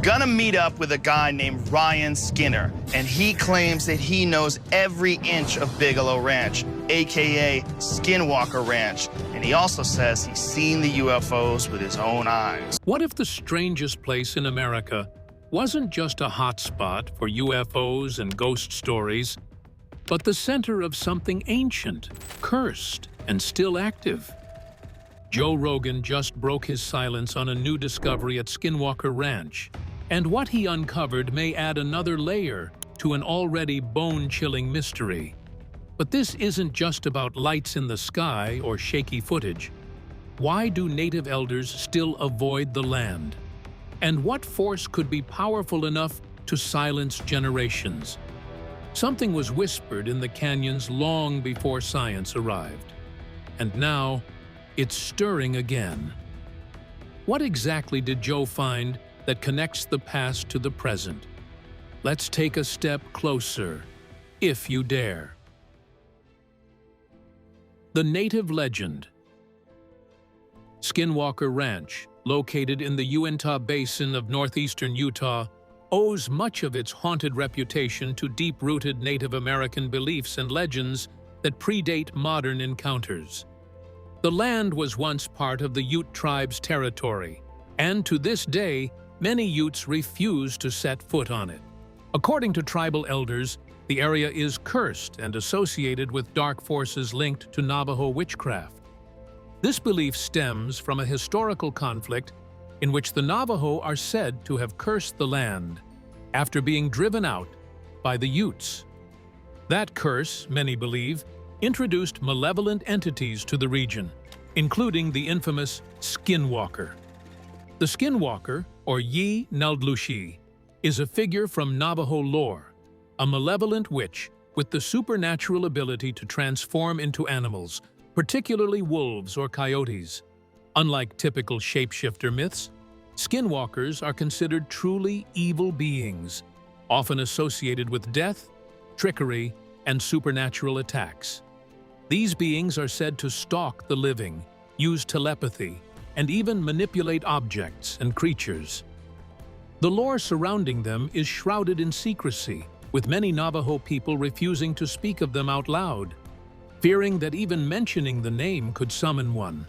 gonna meet up with a guy named Ryan Skinner, and he claims that he knows every inch of Bigelow Ranch, AKA Skinwalker Ranch, and he also says he's seen the UFOs with his own eyes. What if the strangest place in America wasn't just a hotspot for UFOs and ghost stories, but the center of something ancient, cursed, and still active? Joe Rogan just broke his silence on a new discovery at Skinwalker Ranch, and what he uncovered may add another layer to an already bone-chilling mystery. But this isn't just about lights in the sky or shaky footage. Why do native elders still avoid the land? And what force could be powerful enough to silence generations? Something was whispered in the canyons long before science arrived. And now, it's stirring again. What exactly did Joe find that connects the past to the present? Let's take a step closer, if you dare. The native legend. Skinwalker Ranch, located in the Uinta Basin of northeastern Utah, owes much of its haunted reputation to deep-rooted Native American beliefs and legends that predate modern encounters. The land was once part of the Ute tribe's territory, and to this day, many Utes refuse to set foot on it. According to tribal elders, the area is cursed and associated with dark forces linked to Navajo witchcraft. This belief stems from a historical conflict in which the Navajo are said to have cursed the land after being driven out by the Utes. That curse, many believe, introduced malevolent entities to the region, including the infamous Skinwalker. The Skinwalker, or Yi Naldlushi, is a figure from Navajo lore, a malevolent witch with the supernatural ability to transform into animals, particularly wolves or coyotes. Unlike typical shapeshifter myths, skinwalkers are considered truly evil beings, often associated with death, trickery, and supernatural attacks. These beings are said to stalk the living, use telepathy, and even manipulate objects and creatures. The lore surrounding them is shrouded in secrecy, with many Navajo people refusing to speak of them out loud, fearing that even mentioning the name could summon one.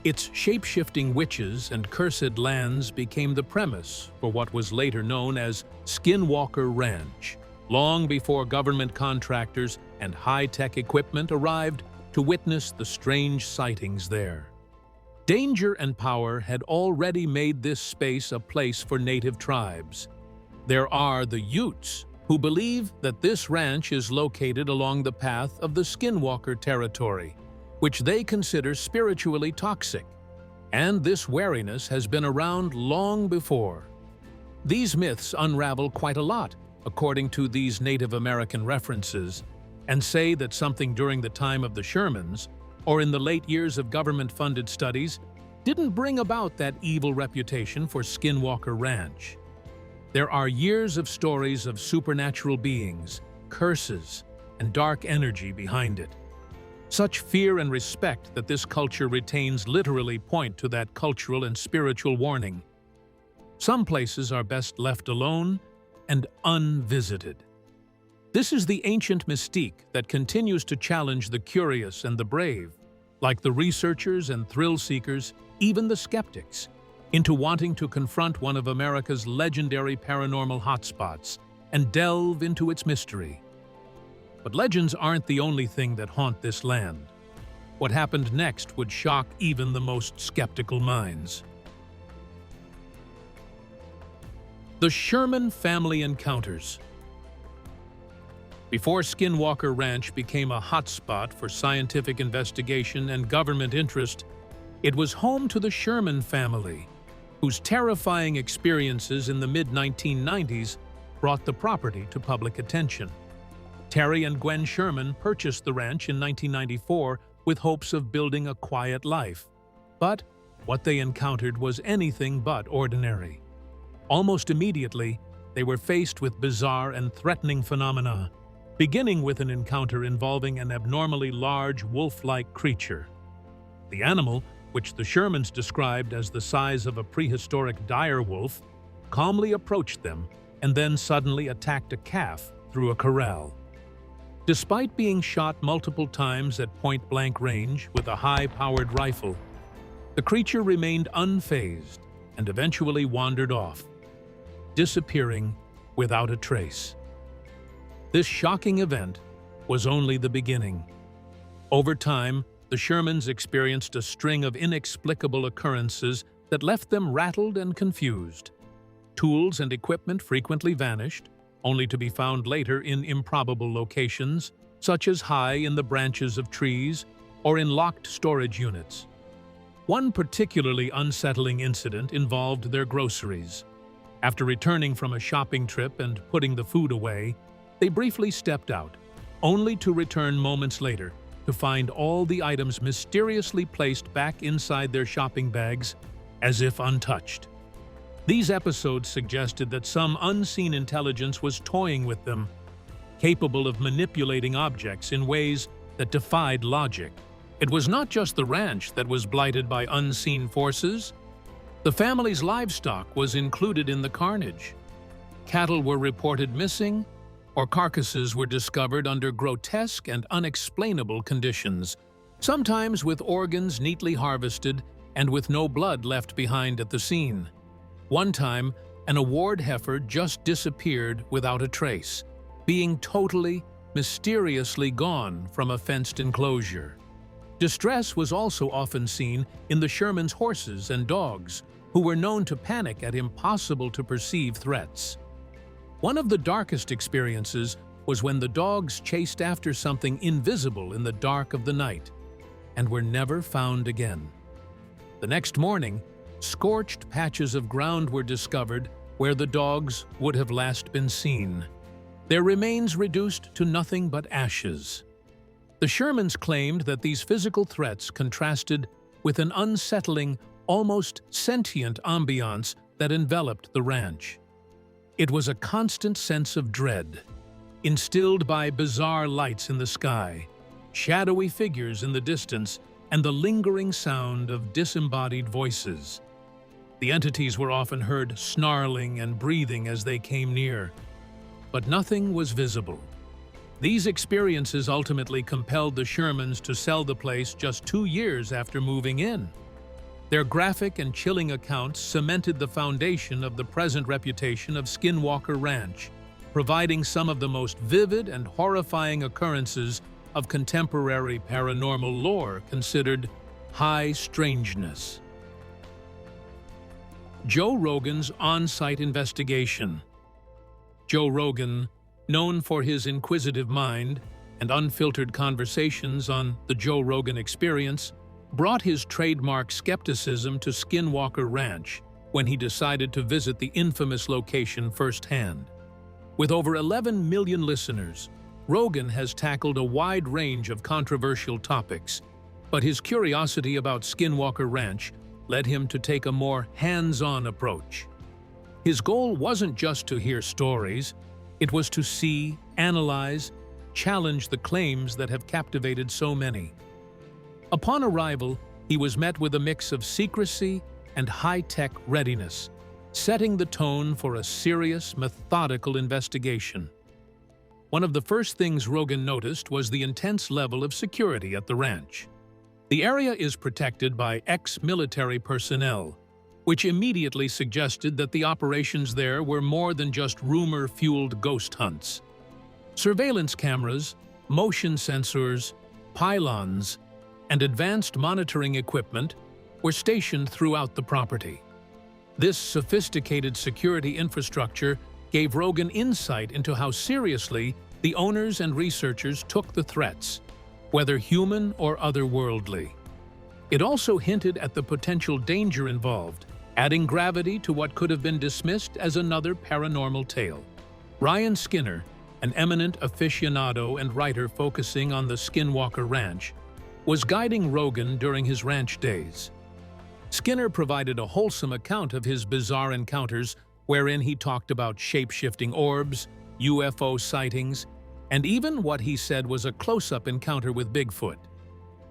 Its shape-shifting witches and cursed lands became the premise for what was later known as Skinwalker Ranch, long before government contractors and high-tech equipment arrived to witness the strange sightings there. Danger and power had already made this space a place for native tribes. There are the Utes, who believe that this ranch is located along the path of the Skinwalker territory, which they consider spiritually toxic, and this wariness has been around long before. These myths unravel quite a lot, according to these Native American references, and say that something during the time of the Shermans, or in the late years of government-funded studies, didn't bring about that evil reputation for Skinwalker Ranch. There are years of stories of supernatural beings, curses, and dark energy behind it. Such fear and respect that this culture retains literally point to that cultural and spiritual warning. Some places are best left alone and unvisited. This is the ancient mystique that continues to challenge the curious and the brave, like the researchers and thrill-seekers, even the skeptics, into wanting to confront one of America's legendary paranormal hotspots and delve into its mystery. But legends aren't the only thing that haunt this land. What happened next would shock even the most skeptical minds. The Sherman family encounters. Before Skinwalker Ranch became a hotspot for scientific investigation and government interest, it was home to the Sherman family, whose terrifying experiences in the mid-1990s brought the property to public attention. Terry and Gwen Sherman purchased the ranch in 1994 with hopes of building a quiet life. But what they encountered was anything but ordinary. Almost immediately, they were faced with bizarre and threatening phenomena, beginning with an encounter involving an abnormally large wolf-like creature. The animal, which the Shermans described as the size of a prehistoric dire wolf, calmly approached them and then suddenly attacked a calf through a corral. Despite being shot multiple times at point-blank range with a high-powered rifle, the creature remained unfazed and eventually wandered off, disappearing without a trace. This shocking event was only the beginning. Over time, the Shermans experienced a string of inexplicable occurrences that left them rattled and confused. Tools and equipment frequently vanished, only to be found later in improbable locations, such as high in the branches of trees or in locked storage units. One particularly unsettling incident involved their groceries. After returning from a shopping trip and putting the food away, they briefly stepped out, only to return moments later to find all the items mysteriously placed back inside their shopping bags as if untouched. These episodes suggested that some unseen intelligence was toying with them, capable of manipulating objects in ways that defied logic. It was not just the ranch that was blighted by unseen forces. The family's livestock was included in the carnage. Cattle were reported missing, or carcasses were discovered under grotesque and unexplainable conditions, sometimes with organs neatly harvested and with no blood left behind at the scene. One time, an award heifer just disappeared without a trace, being totally, mysteriously gone from a fenced enclosure. Distress was also often seen in the Shermans' horses and dogs, who were known to panic at impossible-to-perceive threats. One of the darkest experiences was when the dogs chased after something invisible in the dark of the night and were never found again. The next morning, scorched patches of ground were discovered where the dogs would have last been seen, their remains reduced to nothing but ashes. The Shermans claimed that these physical threats contrasted with an unsettling, almost sentient ambiance that enveloped the ranch. It was a constant sense of dread, instilled by bizarre lights in the sky, shadowy figures in the distance, and the lingering sound of disembodied voices. The entities were often heard snarling and breathing as they came near, but nothing was visible. These experiences ultimately compelled the Shermans to sell the place just 2 years after moving in. Their graphic and chilling accounts cemented the foundation of the present reputation of Skinwalker Ranch, providing some of the most vivid and horrifying occurrences of contemporary paranormal lore considered high strangeness. Joe Rogan's on-site investigation. Joe Rogan, known for his inquisitive mind and unfiltered conversations on The Joe Rogan Experience, brought his trademark skepticism to Skinwalker Ranch when he decided to visit the infamous location firsthand. With over 11 million listeners, Rogan has tackled a wide range of controversial topics, but his curiosity about Skinwalker Ranch led him to take a more hands-on approach. His goal wasn't just to hear stories, it was to see, analyze, challenge the claims that have captivated so many. Upon arrival, he was met with a mix of secrecy and high-tech readiness, setting the tone for a serious, methodical investigation. One of the first things Rogan noticed was the intense level of security at the ranch. The area is protected by ex-military personnel, which immediately suggested that the operations there were more than just rumor-fueled ghost hunts. Surveillance cameras, motion sensors, pylons, and advanced monitoring equipment were stationed throughout the property. This sophisticated security infrastructure gave Rogan insight into how seriously the owners and researchers took the threats, whether human or otherworldly. It also hinted at the potential danger involved, adding gravity to what could have been dismissed as another paranormal tale. Ryan Skinner, an eminent aficionado and writer focusing on the Skinwalker Ranch, was guiding Rogan during his ranch days. Skinner provided a wholesome account of his bizarre encounters, wherein he talked about shape-shifting orbs, UFO sightings, and even what he said was a close-up encounter with Bigfoot.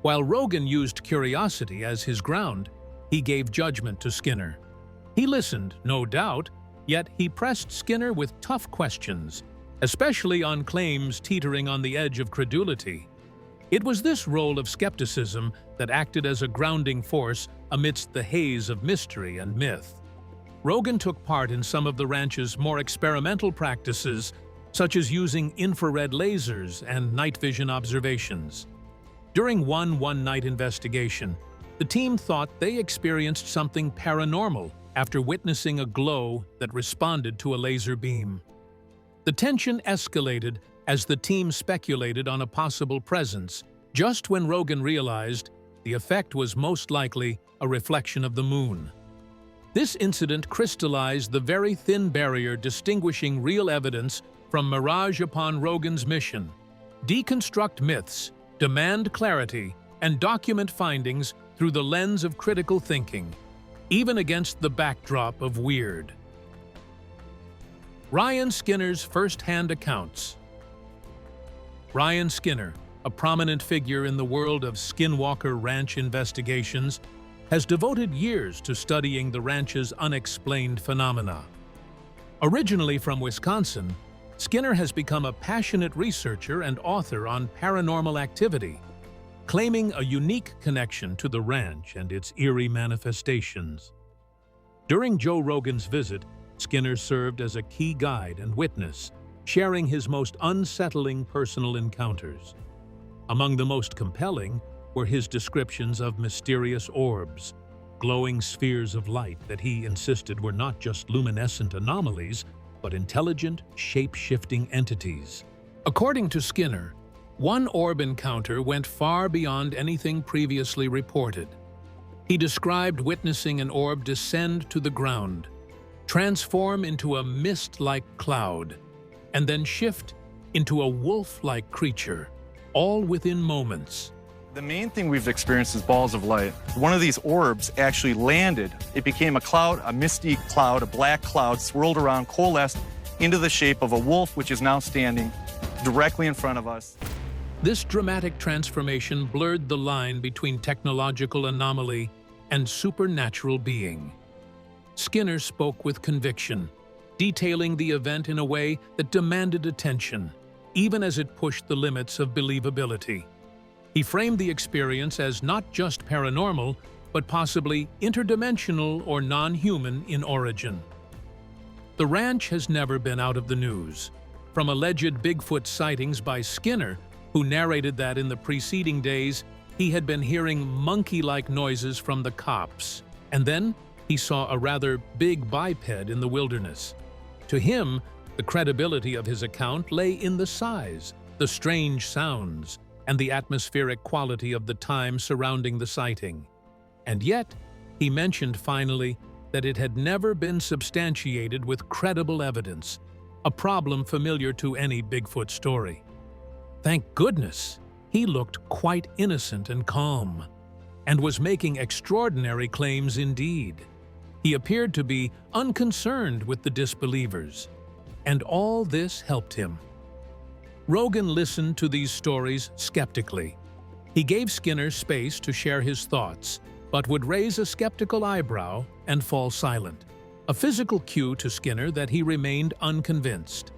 While Rogan used curiosity as his ground, he gave judgment to Skinner. He listened, no doubt, Yet he pressed Skinner with tough questions, especially on claims teetering on the edge of credulity. It was this role of skepticism that acted as a grounding force amidst the haze of mystery and myth. Rogan took part in some of the ranch's more experimental practices, such as using infrared lasers and night vision observations. During one one-night investigation, the team thought they experienced something paranormal after witnessing a glow that responded to a laser beam. The tension escalated as the team speculated on a possible presence, just when Rogan realized the effect was most likely a reflection of the moon. This incident crystallized the very thin barrier distinguishing real evidence from mirage upon Rogan's mission: deconstruct myths, demand clarity, and document findings through the lens of critical thinking, even against the backdrop of weird. Ryan Skinner's first-hand accounts. Ryan Skinner, a prominent figure in the world of Skinwalker Ranch investigations, has devoted years to studying the ranch's unexplained phenomena. Originally from Wisconsin, Skinner has become a passionate researcher and author on paranormal activity, claiming a unique connection to the ranch and its eerie manifestations. During Joe Rogan's visit, Skinner served as a key guide and witness, sharing his most unsettling personal encounters. Among the most compelling were his descriptions of mysterious orbs, glowing spheres of light that he insisted were not just luminescent anomalies, but intelligent, shape-shifting entities. According to Skinner, one orb encounter went far beyond anything previously reported. He described witnessing an orb descend to the ground, transform into a mist-like cloud, and then shift into a wolf-like creature, all within moments. The main thing we've experienced is balls of light. One of these orbs actually landed. It became a cloud, a misty cloud, a black cloud, swirled around, coalesced into the shape of a wolf, which is now standing directly in front of us. This dramatic transformation blurred the line between technological anomaly and supernatural being. Skinner spoke with conviction, detailing the event in a way that demanded attention, even as it pushed the limits of believability. He framed the experience as not just paranormal, but possibly interdimensional or non-human in origin. The ranch has never been out of the news. From alleged Bigfoot sightings by Skinner, who narrated that in the preceding days he had been hearing monkey-like noises from the cops, and then he saw a rather big biped in the wilderness. To him, the credibility of his account lay in the size, the strange sounds, and the atmospheric quality of the time surrounding the sighting. And yet, he mentioned finally that it had never been substantiated with credible evidence, a problem familiar to any Bigfoot story. Thank goodness, he looked quite innocent and calm, and was making extraordinary claims indeed. He appeared to be unconcerned with the disbelievers, and all this helped him. Rogan listened to these stories skeptically. He gave Skinner space to share his thoughts, but would raise a skeptical eyebrow and fall silent, a physical cue to Skinner that he remained unconvinced.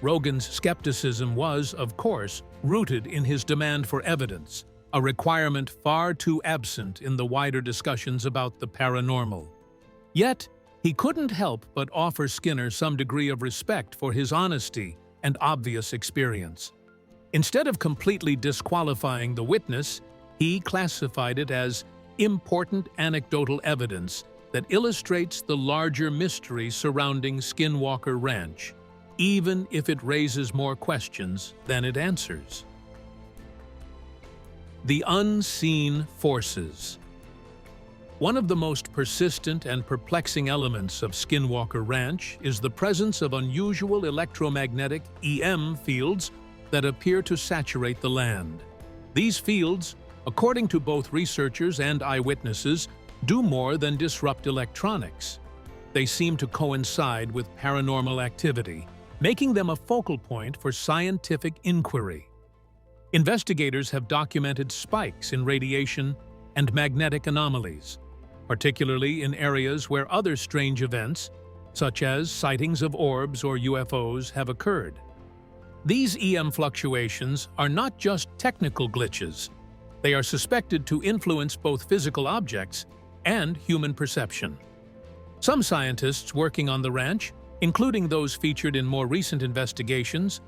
Rogan's skepticism was, of course, rooted in his demand for evidence, a requirement far too absent in the wider discussions about the paranormal. Yet, he couldn't help but offer Skinner some degree of respect for his honesty and obvious experience. Instead of completely disqualifying the witness, he classified it as important anecdotal evidence that illustrates the larger mystery surrounding Skinwalker Ranch, even if it raises more questions than it answers. The unseen forces. One of the most persistent and perplexing elements of Skinwalker Ranch is the presence of unusual electromagnetic EM fields that appear to saturate the land. These fields, according to both researchers and eyewitnesses, do more than disrupt electronics. They seem to coincide with paranormal activity, making them a focal point for scientific inquiry. Investigators have documented spikes in radiation and magnetic anomalies, particularly in areas where other strange events, such as sightings of orbs or UFOs, have occurred. These EM fluctuations are not just technical glitches. They are suspected to influence both physical objects and human perception. Some scientists working on the ranch, including those featured in more recent investigations,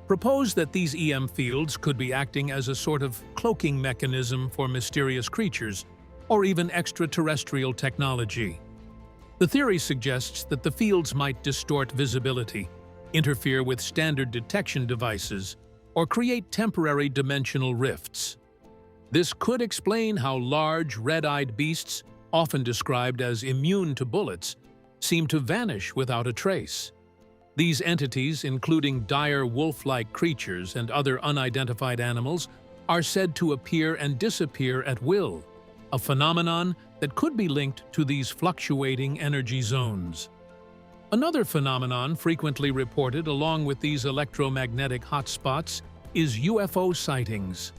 propose that these EM fields could be acting as a sort of cloaking mechanism for mysterious creatures or even extraterrestrial technology. The theory suggests that the fields might distort visibility, interfere with standard detection devices, or create temporary dimensional rifts. This could explain how large, red-eyed beasts, often described as immune to bullets, seem to vanish without a trace. These entities, including dire wolf-like creatures and other unidentified animals, are said to appear and disappear at will, a phenomenon that could be linked to these fluctuating energy zones. Another phenomenon frequently reported along with these electromagnetic hotspots is UFO sightings.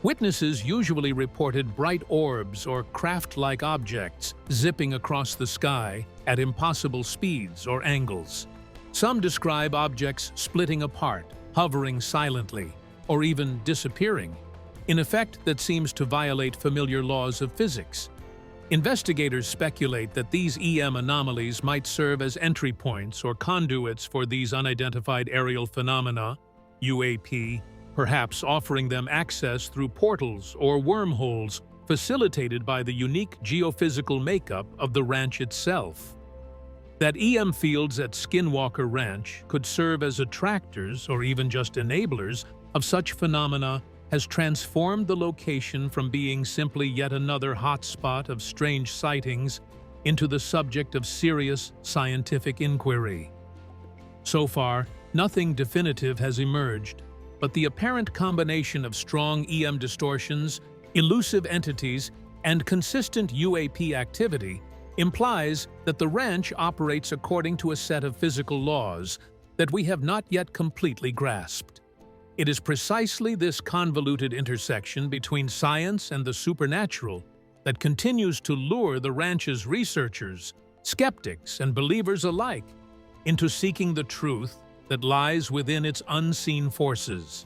Witnesses usually reported bright orbs or craft-like objects zipping across the sky at impossible speeds or angles. Some describe objects splitting apart, hovering silently, or even disappearing, an effect that seems to violate familiar laws of physics. Investigators speculate that these EM anomalies might serve as entry points or conduits for these unidentified aerial phenomena, UAP, perhaps offering them access through portals or wormholes facilitated by the unique geophysical makeup of the ranch itself. That EM fields at Skinwalker Ranch could serve as attractors or even just enablers of such phenomena has transformed the location from being simply yet another hotspot of strange sightings into the subject of serious scientific inquiry. So far, nothing definitive has emerged, but the apparent combination of strong EM distortions, elusive entities, and consistent UAP activity implies that the ranch operates according to a set of physical laws that we have not yet completely grasped. It is precisely this convoluted intersection between science and the supernatural that continues to lure the ranch's researchers, skeptics, and believers alike into seeking the truth that lies within its unseen forces.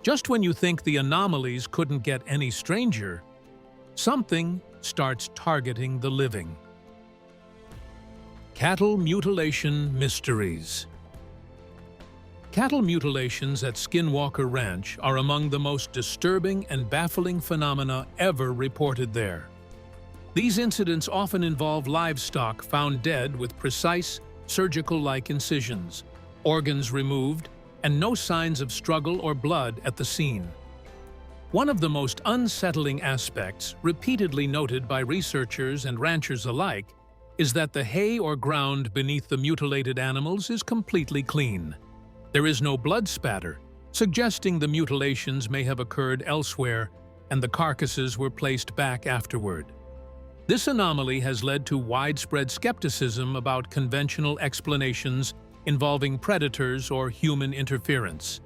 Just when you think the anomalies couldn't get any stranger, something starts targeting the living. Cattle mutilation mysteries. Cattle mutilations at Skinwalker Ranch are among the most disturbing and baffling phenomena ever reported there. These incidents often involve livestock found dead with precise, surgical-like incisions, organs removed, and no signs of struggle or blood at the scene. One of the most unsettling aspects, repeatedly noted by researchers and ranchers alike, is that the hay or ground beneath the mutilated animals is completely clean. There is no blood spatter, suggesting the mutilations may have occurred elsewhere and the carcasses were placed back afterward. This anomaly has led to widespread skepticism about conventional explanations involving predators or human interference.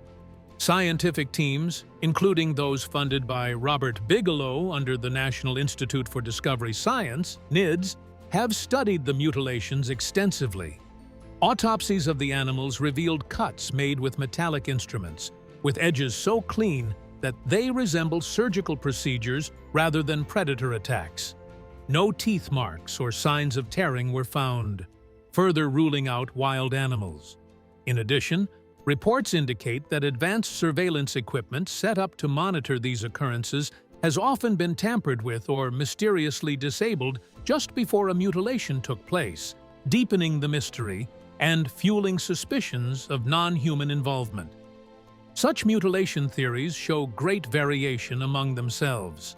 Scientific teams, including those funded by Robert Bigelow under the National Institute for Discovery Science, NIDS, have studied the mutilations extensively. Autopsies of the animals revealed cuts made with metallic instruments, with edges so clean that they resemble surgical procedures rather than predator attacks. No teeth marks or signs of tearing were found, further ruling out wild animals. In addition, reports indicate that advanced surveillance equipment set up to monitor these occurrences has often been tampered with or mysteriously disabled just before a mutilation took place, deepening the mystery and fueling suspicions of non-human involvement. Such mutilation theories show great variation among themselves.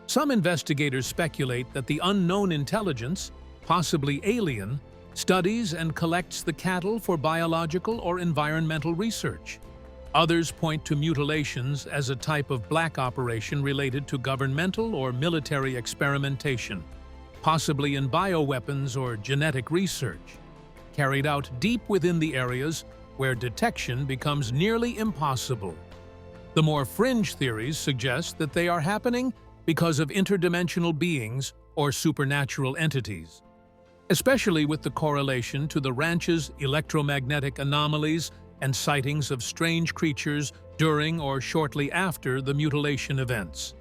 Some investigators speculate that the unknown intelligence, possibly alien, studies and collects the cattle for biological or environmental research. Others point to mutilations as a type of black operation related to governmental or military experimentation, possibly in bioweapons or genetic research, carried out deep within the areas where detection becomes nearly impossible. The more fringe theories suggest that they are happening because of interdimensional beings or supernatural entities. especially with the correlation to the ranch's electromagnetic anomalies and sightings of strange creatures during or shortly after the mutilation events.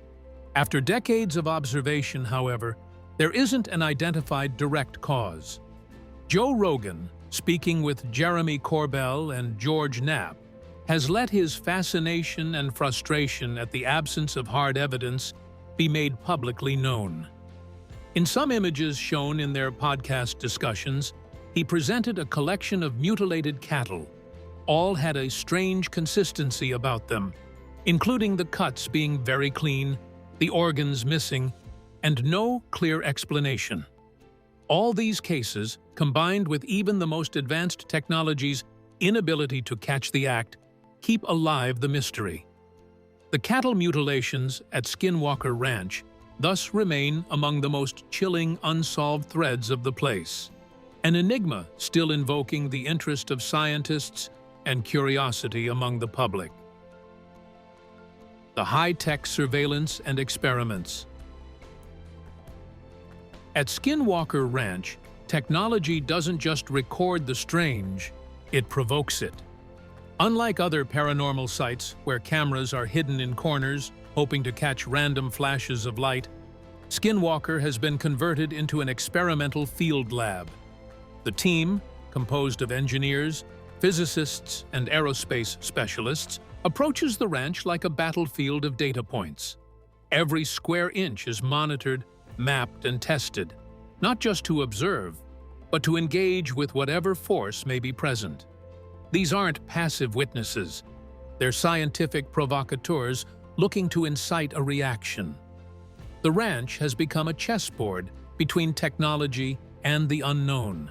After decades of observation, however, there isn't an identified direct cause. Joe Rogan, speaking with Jeremy Corbell and George Knapp, has let his fascination and frustration at the absence of hard evidence be made publicly known. In some images shown in their podcast discussions, he presented a collection of mutilated cattle. All had a strange consistency about them, including the cuts being very clean, the organs missing, and no clear explanation. All these cases, combined with even the most advanced technology's inability to catch the act, keep alive the mystery. The cattle mutilations at Skinwalker Ranch thus remain among the most chilling unsolved threads of the place, an enigma still invoking the interest of scientists and curiosity among the public. The high-tech surveillance and experiments. At Skinwalker Ranch, technology doesn't just record the strange, it provokes it. Unlike other paranormal sites where cameras are hidden in corners, hoping to catch random flashes of light, Skinwalker has been converted into an experimental field lab. The team, composed of engineers, physicists, and aerospace specialists, approaches the ranch like a battlefield of data points. Every square inch is monitored, mapped, and tested, not just to observe, but to engage with whatever force may be present. These aren't passive witnesses. They're scientific provocateurs looking to incite a reaction. The ranch has become a chessboard between technology and the unknown.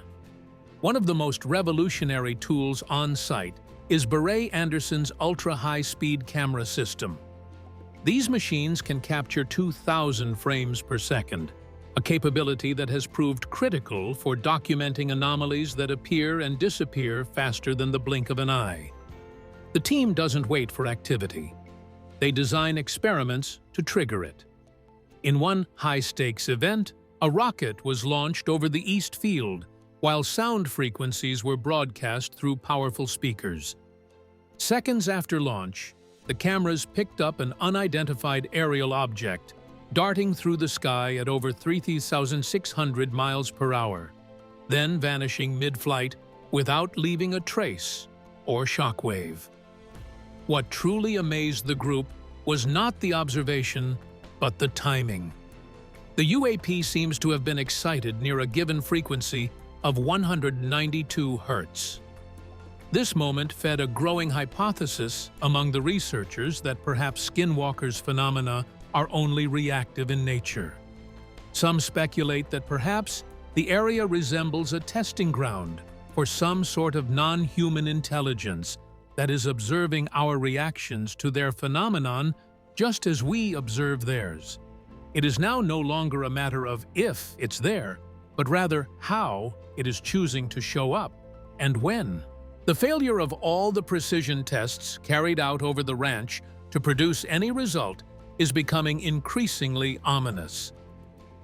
One of the most revolutionary tools on site is Beret Anderson's ultra-high-speed camera system. These machines can capture 2,000 frames per second, a capability that has proved critical for documenting anomalies that appear and disappear faster than the blink of an eye. The team doesn't wait for activity. They design experiments to trigger it. In one high-stakes event, a rocket was launched over the East Field, while sound frequencies were broadcast through powerful speakers. Seconds after launch, the cameras picked up an unidentified aerial object, darting through the sky at over 3,600 miles per hour, then vanishing mid-flight without leaving a trace or shockwave. What truly amazed the group was not the observation, but the timing. The UAP seems to have been excited near a given frequency of 192 Hz. This moment fed a growing hypothesis among the researchers that perhaps Skinwalker's phenomena are only reactive in nature. Some speculate that perhaps the area resembles a testing ground for some sort of non-human intelligence that is observing our reactions to their phenomenon just as we observe theirs. It is now no longer a matter of if it's there, but rather how it is choosing to show up and when. The failure of all the precision tests carried out over the ranch to produce any result is becoming increasingly ominous.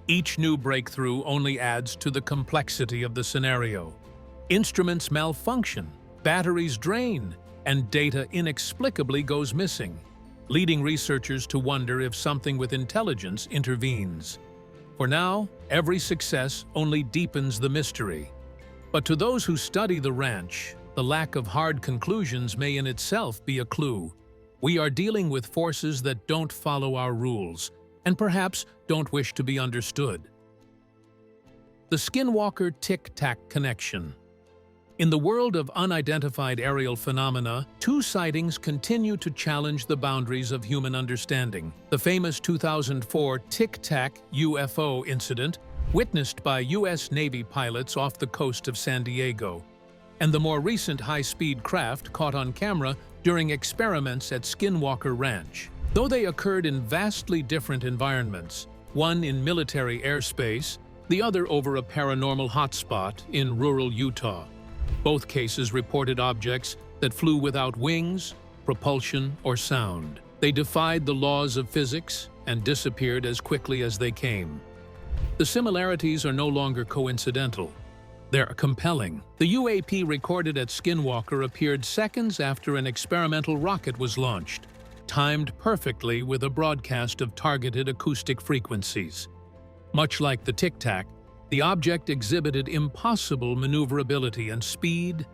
Each new breakthrough only adds to the complexity of the scenario. Instruments malfunction, batteries drain, and data inexplicably goes missing, leading researchers to wonder if something with intelligence intervenes. For now, every success only deepens the mystery. But to those who study the ranch, the lack of hard conclusions may in itself be a clue. We are dealing with forces that don't follow our rules, and perhaps don't wish to be understood. The Skinwalker Tic Tac connection. In the world of unidentified aerial phenomena, two sightings continue to challenge the boundaries of human understanding. The famous 2004 Tic Tac UFO incident, witnessed by U.S. Navy pilots off the coast of San Diego, and the more recent high-speed craft caught on camera during experiments at Skinwalker Ranch. Though they occurred in vastly different environments, one in military airspace, the other over a paranormal hotspot in rural Utah. Both cases reported objects that flew without wings, propulsion, or sound. They defied the laws of physics and disappeared as quickly as they came. The similarities are no longer coincidental. They're compelling. The UAP recorded at Skinwalker appeared seconds after an experimental rocket was launched, timed perfectly with a broadcast of targeted acoustic frequencies. Much like the Tic Tac, the object exhibited impossible maneuverability and speed.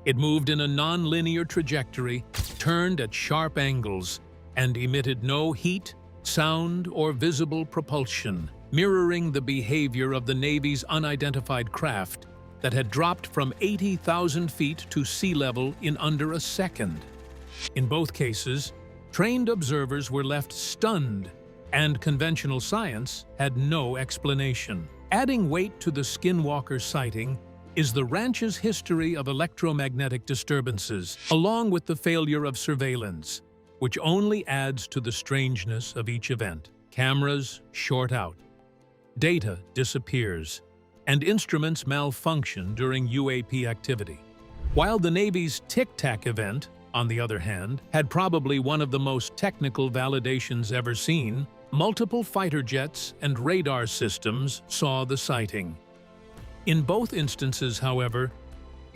It moved in a non-linear trajectory, turned at sharp angles, and emitted no heat, sound, or visible propulsion, mirroring the behavior of the Navy's unidentified craft that had dropped from 80,000 feet to sea level in under a second. In both cases, trained observers were left stunned, and conventional science had no explanation. Adding weight to the Skinwalker sighting is the ranch's history of electromagnetic disturbances, along with the failure of surveillance, which only adds to the strangeness of each event. Cameras short out, data disappears, and instruments malfunction during UAP activity. While the Navy's Tic Tac event, on the other hand, had probably one of the most technical validations ever seen, multiple fighter jets and radar systems saw the sighting. In both instances, however,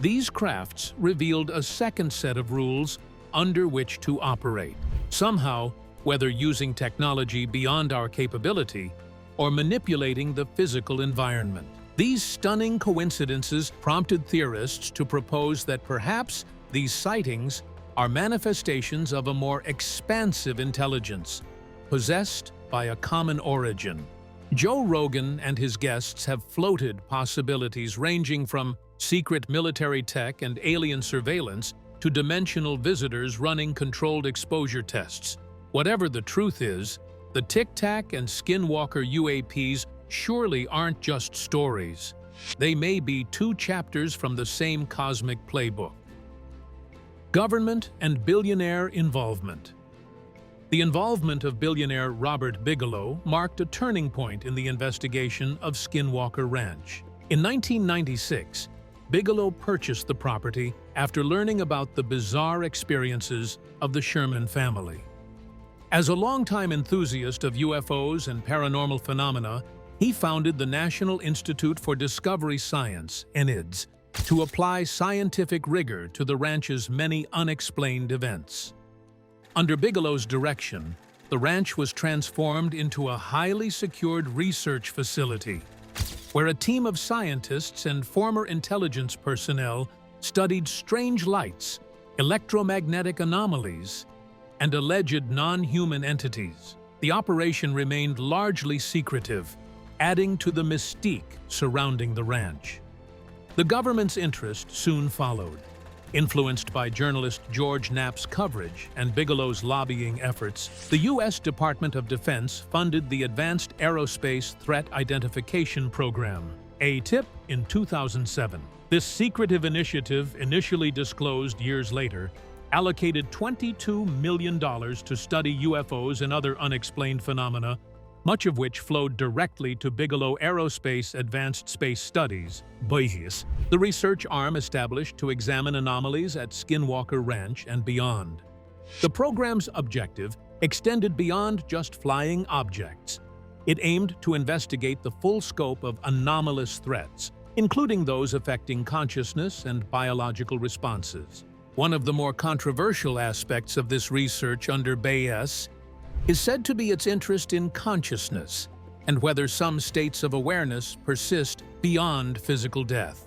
these crafts revealed a second set of rules under which to operate. Somehow, whether using technology beyond our capability or manipulating the physical environment. These stunning coincidences prompted theorists to propose that perhaps these sightings are manifestations of a more expansive intelligence, possessed by a common origin. Joe Rogan and his guests have floated possibilities ranging from secret military tech and alien surveillance to dimensional visitors running controlled exposure tests. Whatever the truth is, the Tic Tac and Skinwalker UAPs surely aren't just stories. They may be two chapters from the same cosmic playbook. Government and billionaire involvement. The involvement of billionaire Robert Bigelow marked a turning point in the investigation of Skinwalker Ranch. In 1996, Bigelow purchased the property after learning about the bizarre experiences of the Sherman family. As a longtime enthusiast of UFOs and paranormal phenomena, he founded the National Institute for Discovery Science, NIDS, to apply scientific rigor to the ranch's many unexplained events. Under Bigelow's direction, the ranch was transformed into a highly secured research facility, where a team of scientists and former intelligence personnel studied strange lights, electromagnetic anomalies, and alleged non-human entities. The operation remained largely secretive, adding to the mystique surrounding the ranch. The government's interest soon followed. Influenced by journalist George Knapp's coverage and Bigelow's lobbying efforts, the U.S. Department of Defense funded the Advanced Aerospace Threat Identification Program, ATIP, in 2007. This secretive initiative, initially disclosed years later, allocated $22 million to study UFOs and other unexplained phenomena, much of which flowed directly to Bigelow Aerospace Advanced Space Studies, BASS, the research arm established to examine anomalies at Skinwalker Ranch and beyond. The program's objective extended beyond just flying objects. It aimed to investigate the full scope of anomalous threats, including those affecting consciousness and biological responses. One of the more controversial aspects of this research under BASS is said to be its interest in consciousness and whether some states of awareness persist beyond physical death.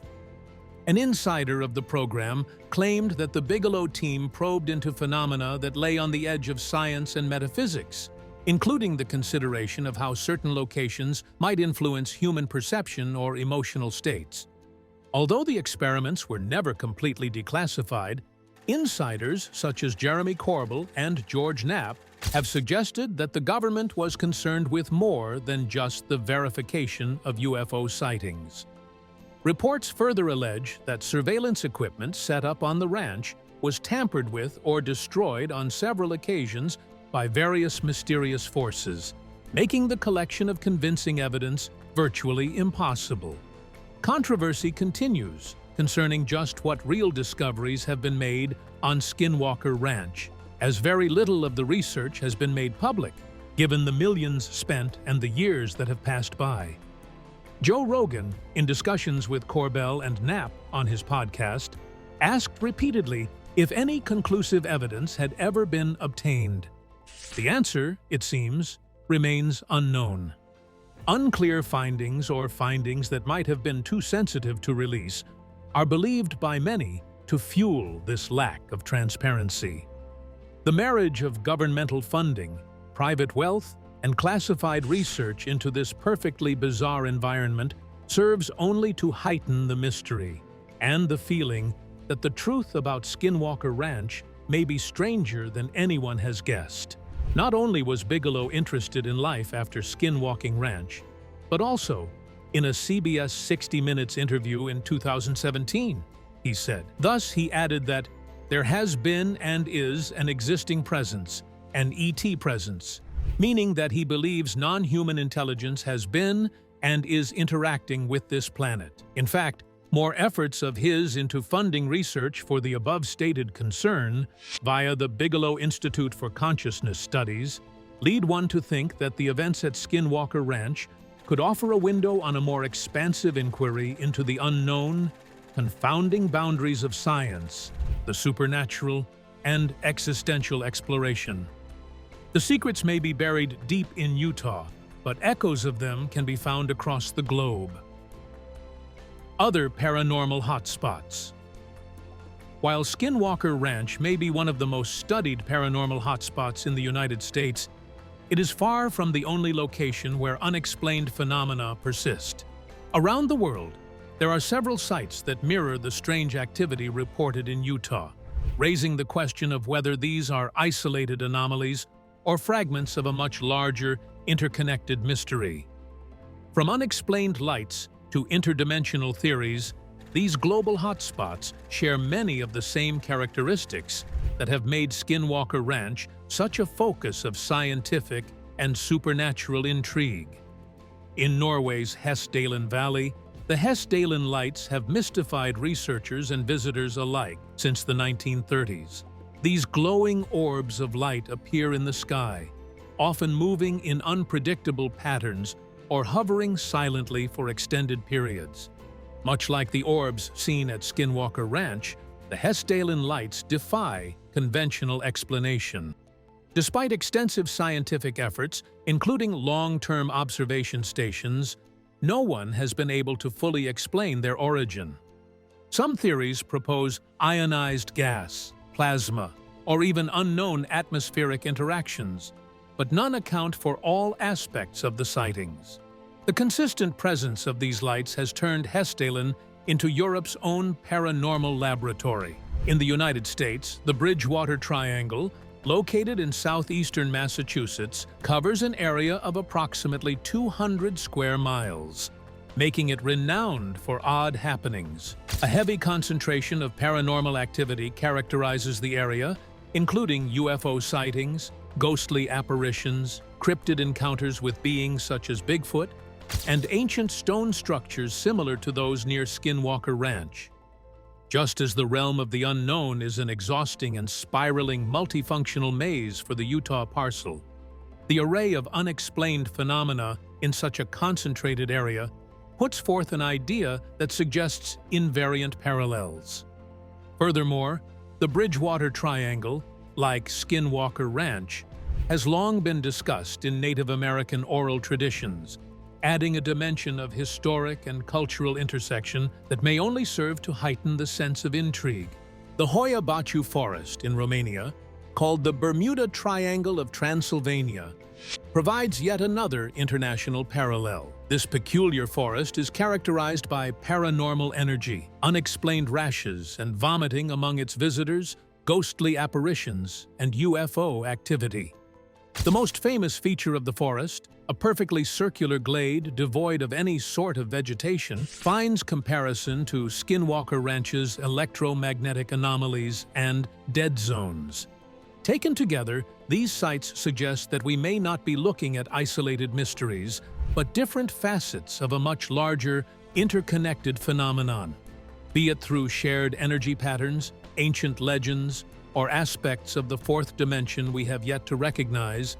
An insider of the program claimed that the Bigelow team probed into phenomena that lay on the edge of science and metaphysics, including the consideration of how certain locations might influence human perception or emotional states. Although the experiments were never completely declassified, insiders such as Jeremy Corbell and George Knapp have suggested that the government was concerned with more than just the verification of UFO sightings. Reports further allege that surveillance equipment set up on the ranch was tampered with or destroyed on several occasions by various mysterious forces, making the collection of convincing evidence virtually impossible. Controversy continues concerning just what real discoveries have been made on Skinwalker Ranch, as very little of the research has been made public, given the millions spent and the years that have passed by. Joe Rogan, in discussions with Corbell and Knapp on his podcast, asked repeatedly if any conclusive evidence had ever been obtained. The answer, it seems, remains unknown. Unclear findings or findings that might have been too sensitive to release are believed by many to fuel this lack of transparency. The marriage of governmental funding, private wealth, and classified research into this perfectly bizarre environment serves only to heighten the mystery and the feeling that the truth about Skinwalker Ranch may be stranger than anyone has guessed. Not only was Bigelow interested in life after Skinwalker Ranch, but also in a CBS 60 Minutes interview in 2017, he said. Thus, he added that there has been and is an existing presence, an ET presence, meaning that he believes non-human intelligence has been and is interacting with this planet. In fact, more efforts of his into funding research for the above-stated concern via the Bigelow Institute for Consciousness Studies lead one to think that the events at Skinwalker Ranch could offer a window on a more expansive inquiry into the unknown, confounding boundaries of science, the supernatural, and existential exploration. The secrets may be buried deep in Utah, but echoes of them can be found across the globe. Other paranormal hotspots. While Skinwalker Ranch may be one of the most studied paranormal hotspots in the United States, it is far from the only location where unexplained phenomena persist. Around the world, there are several sites that mirror the strange activity reported in Utah, raising the question of whether these are isolated anomalies or fragments of a much larger, interconnected mystery. From unexplained lights to interdimensional theories, these global hotspots share many of the same characteristics that have made Skinwalker Ranch such a focus of scientific and supernatural intrigue. In Norway's Hessdalen Valley, the Hessdalen lights have mystified researchers and visitors alike since the 1930s. These glowing orbs of light appear in the sky, often moving in unpredictable patterns or hovering silently for extended periods. Much like the orbs seen at Skinwalker Ranch, the Hessdalen lights defy conventional explanation. Despite extensive scientific efforts, including long-term observation stations, no one has been able to fully explain their origin. Some theories propose ionized gas, plasma, or even unknown atmospheric interactions, but none account for all aspects of the sightings. The consistent presence of these lights has turned Hessdalen into Europe's own paranormal laboratory. In the United States, the Bridgewater Triangle, located in southeastern Massachusetts, covers an area of approximately 200 square miles, making it renowned for odd happenings. A heavy concentration of paranormal activity characterizes the area, including UFO sightings, ghostly apparitions, cryptid encounters with beings such as Bigfoot, and ancient stone structures similar to those near Skinwalker Ranch. Just as the realm of the unknown is an exhausting and spiraling multifunctional maze for the Utah parcel, the array of unexplained phenomena in such a concentrated area puts forth an idea that suggests invariant parallels. Furthermore, the Bridgewater Triangle, like Skinwalker Ranch, has long been discussed in Native American oral traditions, adding a dimension of historic and cultural intersection that may only serve to heighten the sense of intrigue. The Hoia Baciu Forest in Romania, called the Bermuda Triangle of Transylvania, provides yet another international parallel. This peculiar forest is characterized by paranormal energy, unexplained rashes and vomiting among its visitors, ghostly apparitions, and UFO activity. The most famous feature of the forest, a perfectly circular glade devoid of any sort of vegetation, finds comparison to Skinwalker Ranch's electromagnetic anomalies and dead zones. Taken together, these sites suggest that we may not be looking at isolated mysteries, but different facets of a much larger, interconnected phenomenon. Be it through shared energy patterns, ancient legends, or aspects of the fourth dimension we have yet to recognize,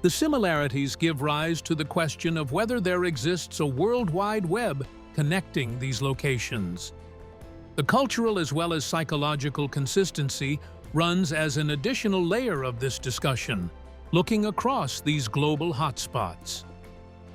The similarities give rise to the question of whether there exists a worldwide web connecting these locations. The cultural as well as psychological consistency runs as an additional layer of this discussion, looking across these global hotspots.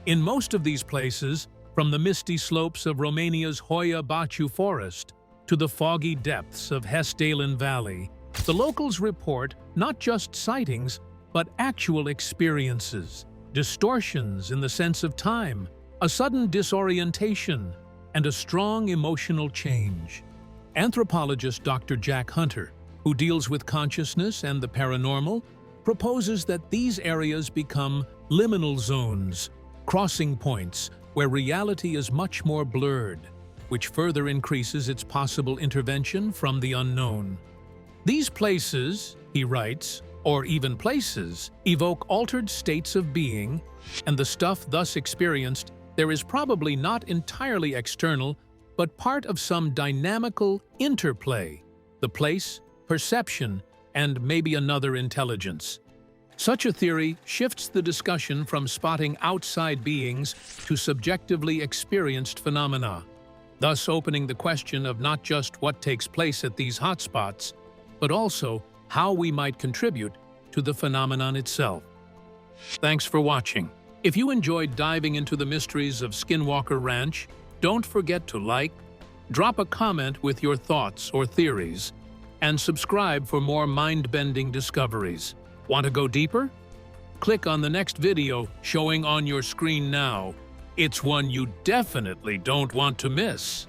In most of these places, from the misty slopes of Romania's Hoia Baciu forest to the foggy depths of Hesdalen Valley, the locals report not just sightings, but actual experiences, distortions in the sense of time, a sudden disorientation, and a strong emotional change. Anthropologist Dr. Jack Hunter, who deals with consciousness and the paranormal, proposes that these areas become liminal zones, crossing points where reality is much more blurred, which further increases its possible intervention from the unknown. These places, he writes, or even places, evoke altered states of being, and the stuff thus experienced there is probably not entirely external, but part of some dynamical interplay, the place, perception, and maybe another intelligence. Such a theory shifts the discussion from spotting outside beings to subjectively experienced phenomena, thus opening the question of not just what takes place at these hotspots, but also how we might contribute to the phenomenon itself. Thanks for watching. If you enjoyed diving into the mysteries of Skinwalker Ranch, don't forget to like, drop a comment with your thoughts or theories, and subscribe for more mind-bending discoveries. Want to go deeper? Click on the next video showing on your screen now. It's one you definitely don't want to miss.